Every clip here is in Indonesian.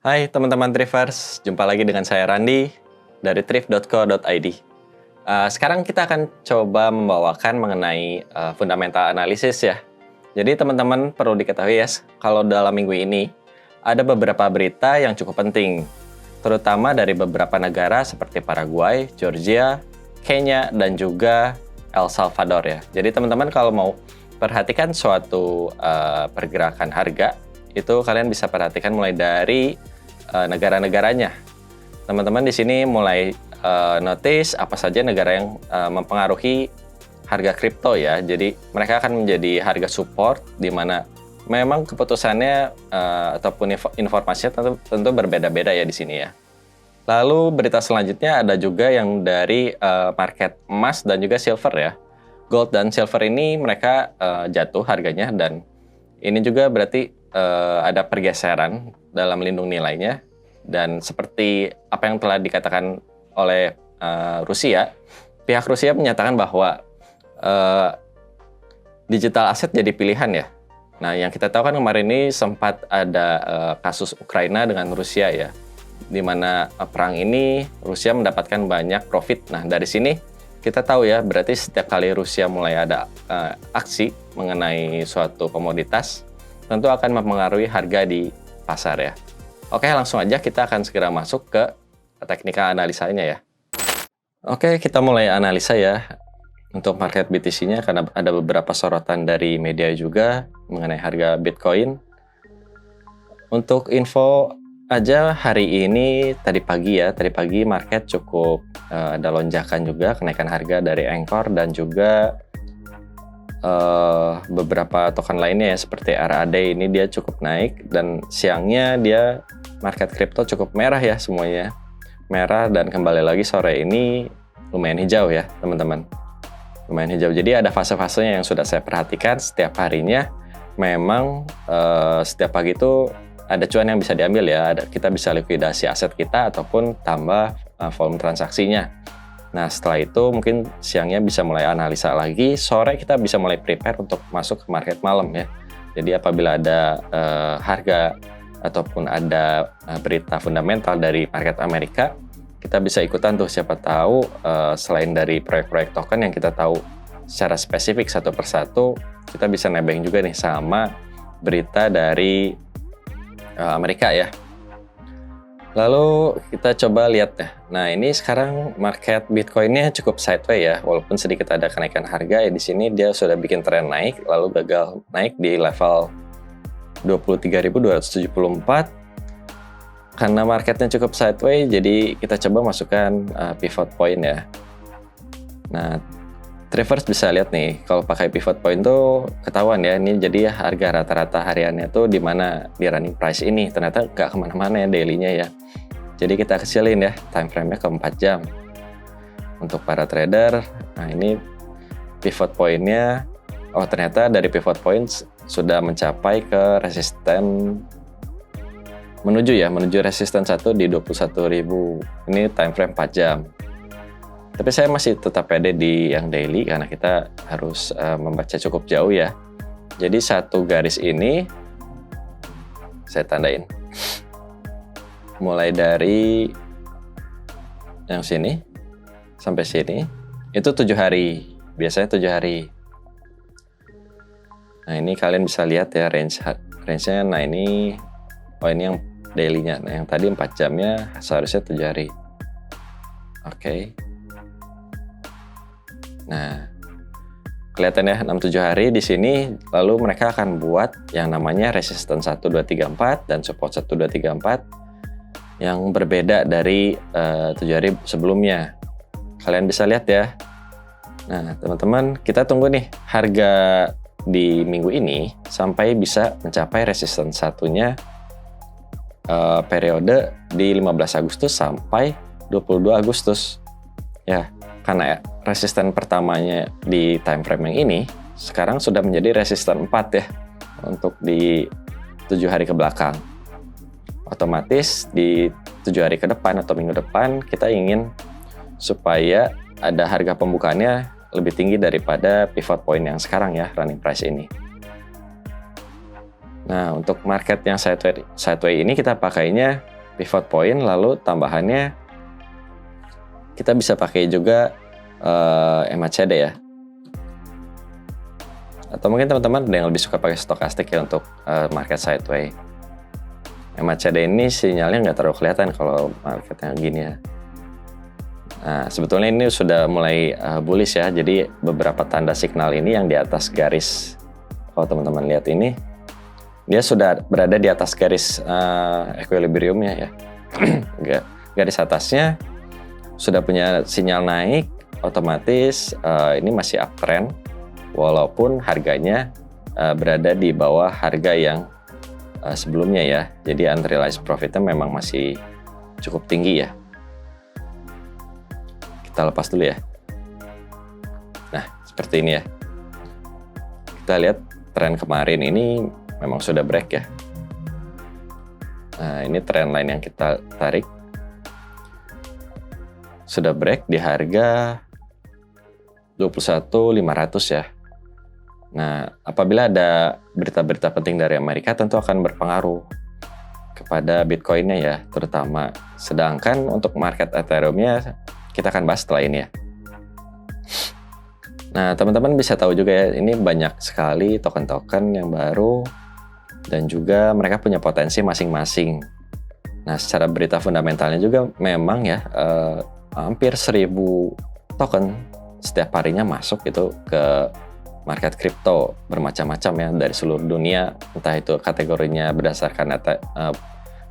Hai teman-teman Thrifers, jumpa lagi dengan saya Randi dari thrift.co.id. Sekarang kita akan coba membawakan mengenai fundamental analisis ya. Jadi teman-teman perlu diketahui ya, kalau dalam minggu ini ada beberapa berita yang cukup penting, terutama dari beberapa negara seperti Paraguay, Georgia, Kenya, dan juga El Salvador ya. Jadi teman-teman kalau mau perhatikan suatu pergerakan harga, itu kalian bisa perhatikan mulai dari negara-negaranya. Teman-teman di sini mulai notice apa saja negara yang mempengaruhi harga kripto ya. Jadi mereka akan menjadi harga support di mana memang keputusannya ataupun informasinya tentu berbeda-beda ya di sini ya. Lalu berita selanjutnya ada juga yang dari market emas dan juga silver ya. Gold dan silver ini mereka jatuh harganya, dan ini juga berarti ada pergeseran dalam lindung nilainya. Dan seperti apa yang telah dikatakan oleh Rusia, pihak Rusia menyatakan bahwa digital asset jadi pilihan ya. Nah, yang kita tahu kan kemarin ini sempat ada kasus Ukraina dengan Rusia ya, di mana perang ini Rusia mendapatkan banyak profit. Nah, dari sini kita tahu ya, berarti setiap kali Rusia mulai ada aksi mengenai suatu komoditas, tentu akan mempengaruhi harga di pasar ya. Oke, langsung aja kita akan segera masuk ke teknikal analisanya ya. Oke, kita mulai analisa ya untuk market BTC-nya, karena ada beberapa sorotan dari media juga mengenai harga Bitcoin. Untuk info aja, hari ini tadi pagi market cukup ada lonjakan juga, kenaikan harga dari Anchor dan juga beberapa token lainnya ya, seperti RAD ini dia cukup naik, dan siangnya dia market kripto cukup merah ya, semuanya merah, dan kembali lagi sore ini lumayan hijau ya teman-teman, lumayan hijau. Jadi ada fase-fasenya yang sudah saya perhatikan setiap harinya. Memang setiap pagi itu ada cuan yang bisa diambil ya, kita bisa likuidasi aset kita ataupun tambah volume transaksinya. Nah, setelah itu mungkin siangnya bisa mulai analisa lagi, sore kita bisa mulai prepare untuk masuk ke market malam ya. Jadi apabila ada harga ataupun ada berita fundamental dari market Amerika, kita bisa ikutan tuh, siapa tahu selain dari proyek-proyek token yang kita tahu secara spesifik satu persatu, kita bisa nebeng juga nih sama berita dari Amerika ya. Lalu kita coba lihat ya. Nah, ini sekarang market Bitcoin-nya cukup sideways ya, walaupun sedikit ada kenaikan harga ya. Di sini dia sudah bikin tren naik, lalu gagal naik di level 23.274. Karena marketnya cukup sideways, jadi kita coba masukkan pivot point ya. Nah, Thrifers bisa lihat nih, kalau pakai pivot point tuh ketahuan ya, ini jadi harga rata-rata hariannya tuh di mana di running price ini, ternyata nggak kemana-mana ya daily-nya ya. Jadi kita kecilin ya time frame-nya ke 4 jam. Untuk para trader, nah ini pivot point-nya, oh ternyata dari pivot point sudah mencapai ke resisten, menuju resisten 1 di 21.000. Ini time frame 4 jam. Tapi saya masih tetap pede di yang daily karena kita harus membaca cukup jauh ya. Jadi satu garis ini saya tandain. Mulai dari yang sini sampai sini itu 7 hari. Biasanya 7 hari. Nah, ini kalian bisa lihat ya range-nya. Nah, ini yang daily-nya. Nah, yang tadi 4 jamnya seharusnya 7 hari. Oke. Nah, kelihatan ya 6-7 hari di sini, lalu mereka akan buat yang namanya resistance 1, 2, 3, 4 dan support 1, 2, 3, 4 yang berbeda dari 7 hari sebelumnya. Kalian bisa lihat ya. Nah, teman-teman, kita tunggu nih harga di minggu ini sampai bisa mencapai resistance satunya periode di 15 Agustus sampai 22 Agustus. Ya, karena resisten pertamanya di time frame yang ini sekarang sudah menjadi resisten 4 ya untuk di 7 hari ke belakang. Otomatis di 7 hari ke depan atau minggu depan kita ingin supaya ada harga pembukaannya lebih tinggi daripada pivot point yang sekarang ya, running price ini. Nah, untuk market yang sideways ini kita pakainya pivot point, lalu tambahannya kita bisa pakai juga MACD ya. Atau mungkin teman-teman ada yang lebih suka pakai stokastik ya untuk market sideways. MACD ini sinyalnya nggak terlalu kelihatan kalau marketnya gini ya. Nah, sebetulnya ini sudah mulai bullish ya. Jadi beberapa tanda signal ini yang di atas garis, kalau teman-teman lihat ini, dia sudah berada di atas garis equilibriumnya ya. Garis atasnya sudah punya sinyal naik, otomatis ini masih uptrend, walaupun harganya berada di bawah harga yang sebelumnya ya. Jadi unrealized profitnya memang masih cukup tinggi ya. Kita lepas dulu ya. Nah, seperti ini ya. Kita lihat tren kemarin ini memang sudah break ya. Nah, ini trend line yang kita tarik. Sudah break di harga 21.500 ya. Nah, apabila ada berita-berita penting dari Amerika tentu akan berpengaruh kepada Bitcoin-nya ya, terutama. Sedangkan untuk market Ethereum-nya kita akan bahas setelah ini ya. Nah, teman-teman bisa tahu juga ya, ini banyak sekali token-token yang baru dan juga mereka punya potensi masing-masing. Nah, secara berita fundamentalnya juga memang ya hampir 1.000 token setiap harinya masuk itu ke market kripto bermacam-macam ya dari seluruh dunia, entah itu kategorinya berdasarkan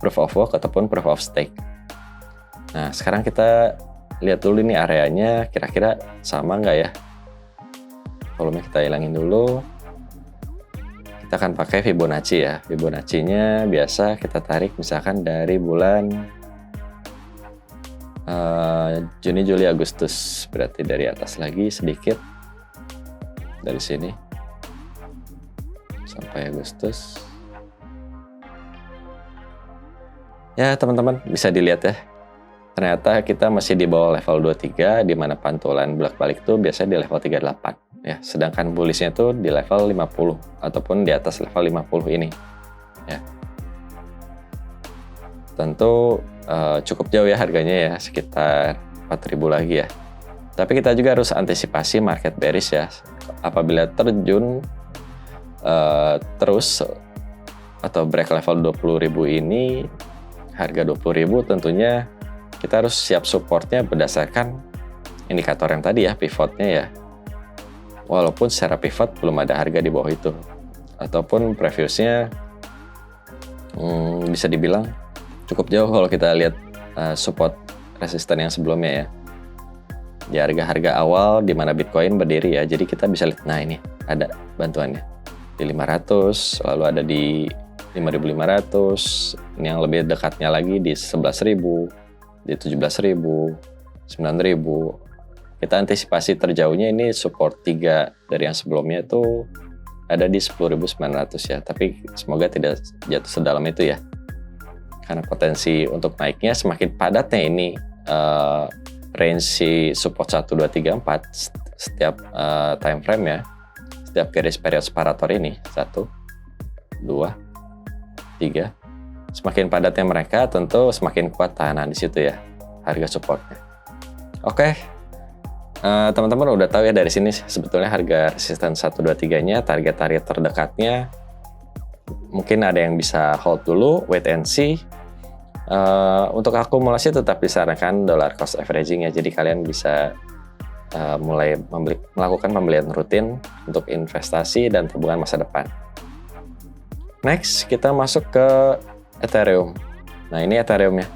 proof of work ataupun proof of stake. Nah, sekarang kita lihat dulu nih areanya kira-kira sama nggak ya. Volumenya kita hilangin dulu. Kita akan pakai Fibonacci ya. Fibonacci-nya biasa kita tarik misalkan dari bulan Juni, Juli, Agustus. Berarti dari atas lagi sedikit. Dari sini sampai Agustus. Ya teman-teman bisa dilihat ya. Ternyata kita masih di bawah level 23, di mana pantulan bolak-balik itu biasanya di level 38 ya. Sedangkan bullishnya itu di level 50 ataupun di atas level 50 ini ya. Tentu cukup jauh ya harganya ya, sekitar 4.000 lagi ya. Tapi kita juga harus antisipasi market bearish ya. Apabila terjun terus atau break level 20.000 ini, harga 20.000 tentunya kita harus siap supportnya berdasarkan indikator yang tadi ya, pivotnya ya. Walaupun secara pivot belum ada harga di bawah itu. Ataupun previousnya bisa dibilang cukup jauh kalau kita lihat support resisten yang sebelumnya ya. Di harga-harga awal di mana Bitcoin berdiri ya. Jadi kita bisa lihat, nah ini ada bantuannya. Di 500, lalu ada di 5.500, ini yang lebih dekatnya lagi di 11.000. Di 17.000, 9.000. Kita antisipasi terjauhnya ini support 3 dari yang sebelumnya itu ada di 10.900 ya. Tapi semoga tidak jatuh sedalam itu ya. Karena potensi untuk naiknya semakin padatnya ini range support 1, 2, 3, 4 setiap time frame ya. Setiap garis period separator ini 1, 2, 3. Semakin padatnya mereka, tentu semakin kuat tahanan di situ ya, harga supportnya. Oke, teman-teman udah tahu ya dari sini sebetulnya harga resisten 1, 2, 3-nya, target-target terdekatnya. Mungkin ada yang bisa hold dulu, wait and see. Untuk akumulasi tetap disarankan dollar cost averaging ya, jadi kalian bisa mulai melakukan pembelian rutin untuk investasi dan tabungan masa depan. Next, kita masuk ke Ethereum. Nah, ini Ethereum-nya.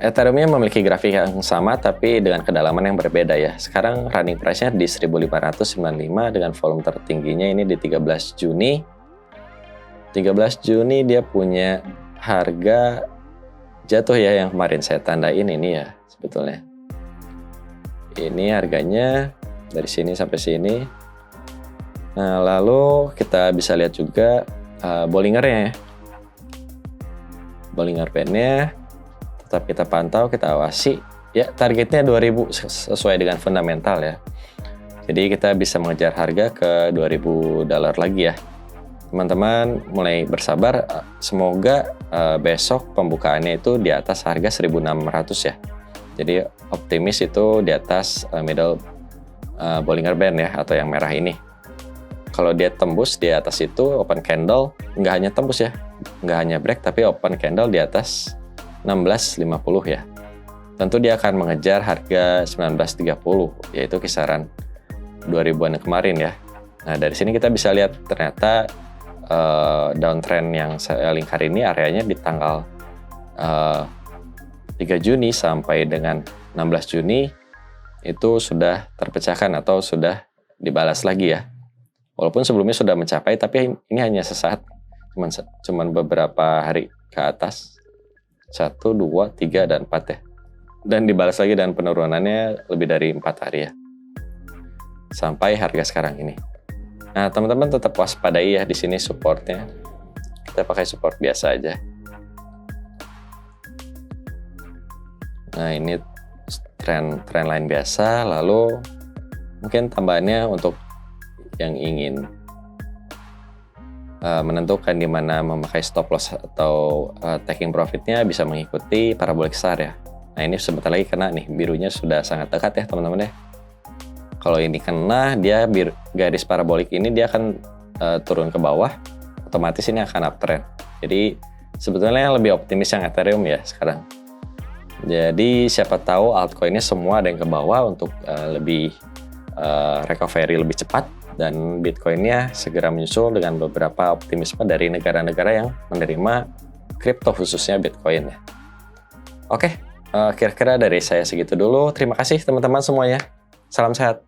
Ethereum-nya memiliki grafik yang sama tapi dengan kedalaman yang berbeda ya. Sekarang running price-nya di 1.595 dengan volume tertingginya ini di 13 Juni. 13 Juni dia punya harga jatuh ya, yang kemarin saya tandain ini ya sebetulnya. Ini harganya dari sini sampai sini. Nah, lalu kita bisa lihat juga Bollinger-nya ya. Bollinger Band-nya tetap kita pantau, kita awasi. Ya, targetnya 2.000 sesuai dengan fundamental ya. Jadi kita bisa mengejar harga ke $2.000 lagi ya. teman-teman mulai bersabar. Semoga besok pembukaannya itu di atas harga 1.600 ya. Jadi optimis itu di atas middle Bollinger Band ya, atau yang merah ini. Kalau dia tembus di atas itu open candle, nggak hanya tembus ya, nggak hanya break, tapi open candle di atas 16.50 ya. Tentu dia akan mengejar harga 19.30, yaitu kisaran 2000-an yang kemarin ya. Nah, dari sini kita bisa lihat ternyata downtrend yang saya lingkar ini areanya di tanggal 3 Juni sampai dengan 16 Juni itu sudah terpecahkan atau sudah dibalas lagi ya. Walaupun sebelumnya sudah mencapai, tapi ini hanya sesaat, cuman beberapa hari ke atas, 1, 2, 3, dan 4 ya. Dan dibalas lagi dan penurunannya lebih dari 4 hari ya, sampai harga sekarang ini. Nah, teman-teman tetap waspadai ya, di sini supportnya. Kita pakai support biasa aja. Nah, ini trend line biasa, lalu mungkin tambahannya untuk yang ingin menentukan di mana memakai stop loss atau taking profitnya bisa mengikuti parabolic SAR ya. Nah, ini sebentar lagi kena nih, birunya sudah sangat dekat ya teman-teman ya. Kalau ini kena, dia garis parabolik ini dia akan turun ke bawah, otomatis ini akan uptrend. Jadi sebetulnya yang lebih optimis yang Ethereum ya sekarang. Jadi siapa tahu altcoinnya semua ada yang ke bawah untuk lebih recovery lebih cepat, dan Bitcoinnya segera menyusul dengan beberapa optimisme dari negara-negara yang menerima kripto khususnya Bitcoin ya. Oke, kira-kira dari saya segitu dulu. Terima kasih teman-teman semuanya. Salam sehat.